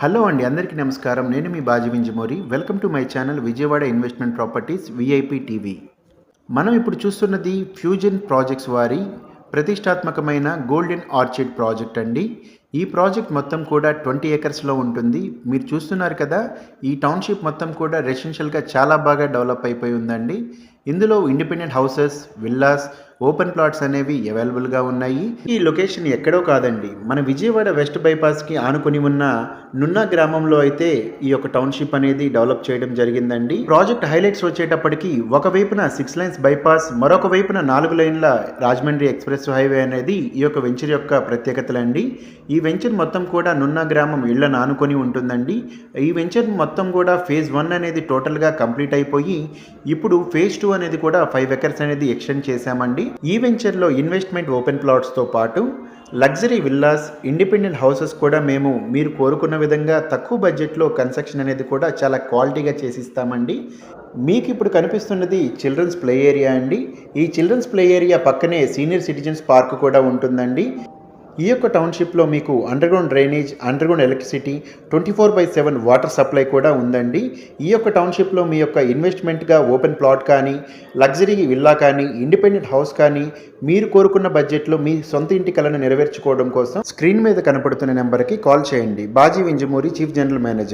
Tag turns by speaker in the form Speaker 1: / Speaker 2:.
Speaker 1: Hello అండి, అందరికీ నమస్కారం. నేను మీ Baji Vinjamuri. Welcome to my channel Vijayawada investment properties VIP TV. మనం ఇప్పుడు చూస్తున్నది ఫ్యూజన్ ప్రాజెక్ట్స్ వారి ప్రతిష్టాత్మకమైన గోల్డెన్ ఆర్చిడ్ ప్రాజెక్ట్ అండి. ఈ ప్రాజెక్ట్ మొత్తం కూడా 20 ఏకర్స్లో ఉంటుంది. మీరు చూస్తున్నారు కదా, ఈ టౌన్షిప్ మొత్తం కూడా రెసిడెన్షియల్గా చాలా బాగా డెవలప్ అయిపోయి ఉందండి. ఇందులో independent houses, villas, open plots అనేవి అవైలబుల్గా ఉన్నాయి. ఈ లొకేషన్ ఎక్కడో కాదండి, మన విజయవాడ వెస్ట్ బైపాస్కి ఆనుకొని ఉన్న నున్నా గ్రామంలో అయితే ఈ యొక్క టౌన్షిప్ అనేది డెవలప్ చేయడం జరిగిందండి. ప్రాజెక్ట్ హైలైట్స్ వచ్చేటప్పటికి ఒకవైపున 6 లైన్స్ బైపాస్, మరొక వైపున 4 లైన్ల రాజమండ్రి ఎక్స్ప్రెస్ హైవే అనేది ఈ యొక్క వెంచర్ యొక్క ప్రత్యేకతలండి. ఈ వెంచర్ మొత్తం కూడా నున్నా గ్రామం ఇళ్లను ఆనుకొని ఉంటుందండి. ఈ వెంచర్ మొత్తం కూడా ఫేజ్ 1 అనేది టోటల్గా కంప్లీట్ అయిపోయి ఇప్పుడు ఫేజ్ 2 అనేది కూడా 5 ఎకర్స్ అనేది ఎక్స్టెండ్ చేశామండి. ఈ వెంచర్లో ఇన్వెస్ట్మెంట్ ఓపెన్ ప్లాట్స్తో పాటు లగ్జరీ విల్లాస్, ఇండిపెండెంట్ హౌసెస్ కూడా మేము మీరు కోరుకున్న విధంగా తక్కువ బడ్జెట్లో కన్స్ట్రక్షన్ అనేది కూడా చాలా క్వాలిటీగా చేసిస్తామండి. మీకు ఇప్పుడు కనిపిస్తున్నది చిల్డ్రన్స్ ప్లే ఏరియా అండి. ఈ చిల్డ్రన్స్ ప్లే ఏరియా పక్కనే సీనియర్ సిటిజన్స్ పార్క్ కూడా ఉంటుందండి. ఈ యొక్క టౌన్షిప్లో మీకు underground drainage, underground electricity, 24/7 water supply కూడా ఉందండి. ఈ యొక్క టౌన్షిప్లో మీ యొక్క ఇన్వెస్ట్మెంట్గా ఓపెన్ ప్లాట్ కానీ, లగ్జరీ విల్లా కానీ, ఇండిపెండెంట్ హౌస్ కానీ మీరు కోరుకున్న బడ్జెట్లో మీ సొంత ఇంటి కలను నెరవేర్చుకోవడం కోసం స్క్రీన్ మీద కనపడుతున్న నెంబర్కి కాల్ చేయండి. Baji Vinjamuri, chief general manager.